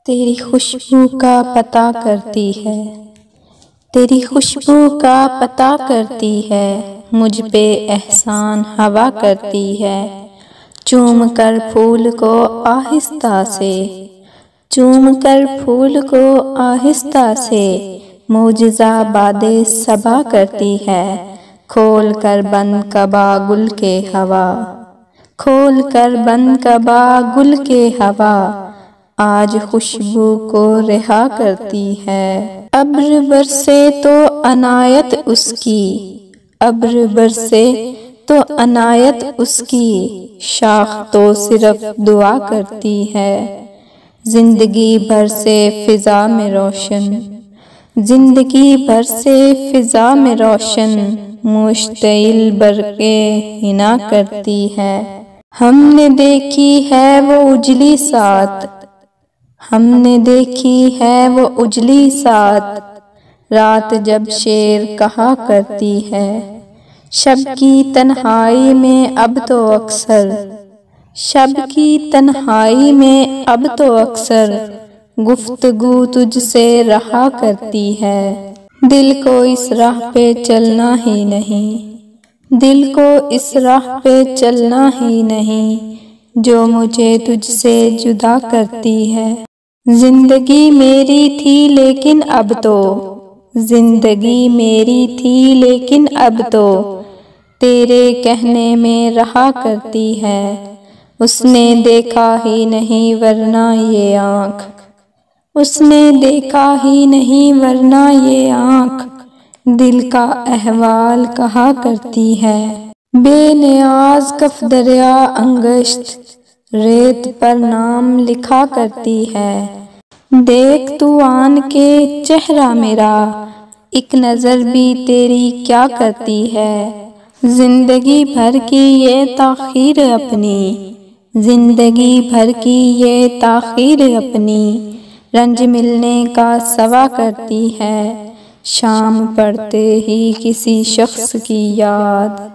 तेरी खुशबू का पता करती है, तेरी खुशबू का पता करती है, मुझ पे एहसान हवा करती है। चूम कर फूल को आहिस्ता से, चूम कर फूल को आहिस्ता से, मौजज़ा बादे सबा करती है। खोल कर बंद कबा गुल के हवा, खोल कर बंद कबा गुल के हवा, आज खुशबू को रिहा करती है। अब्र बरसे तो अनायत उसकी, अब्र बरसे तो अनायत उसकी, शाख तो सिर्फ दुआ करती है। जिंदगी भर से फिजा में रोशन, जिंदगी भर से फिजा में रोशन, मुश्तइल बरके हिना करती है। हमने देखी है वो उजली साथ, हमने देखी है वो उजली साथ, रात जब शेर कहा करती है। शब की तन्हाई में अब तो अक्सर, शब की तन्हाई में अब तो अक्सर, गुफ्तगू तुझसे रहा करती है। दिल को इस राह पे चलना ही नहीं, दिल को इस राह पे चलना ही नहीं, जो मुझे तुझसे जुदा करती है। जिंदगी मेरी थी लेकिन अब तो, जिंदगी मेरी थी लेकिन अब तो, तेरे कहने में रहा करती है। उसने देखा ही नहीं वरना ये आँख, उसने देखा ही नहीं वरना ये आँख, दिल का अहवाल कहा करती है। बेनियाज कफ दरिया अंगश्त, रेत पर नाम लिखा करती है। देख तू आन के चेहरा मेरा, एक नज़र भी तेरी क्या करती है। जिंदगी भर की ये ताख़ीर अपनी, जिंदगी भर की ये ताख़ीर अपनी, रंज मिलने का सवा करती है। शाम पड़ते ही किसी शख्स की याद,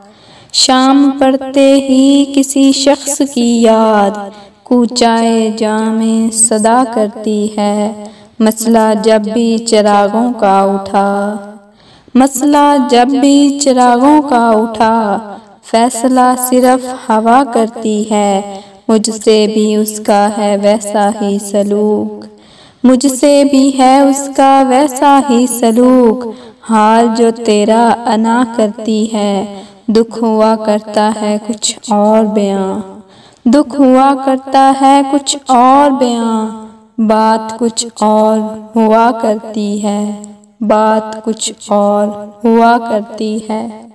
शाम पड़ते ही किसी शख्स की याद, कूचाए जामे सदा करती है। मसला जब भी चिरागों का उठा, मसला जब भी चिरागों का उठा, फैसला सिर्फ हवा करती है। मुझसे भी उसका है वैसा ही सलूक, मुझसे भी है उसका वैसा ही सलूक, हाल जो तेरा अना करती है। दुख हुआ करता है कुछ और बयां, दुख हुआ करता है कुछ और बयां, बात कुछ और हुआ करती है, बात कुछ और हुआ करती है।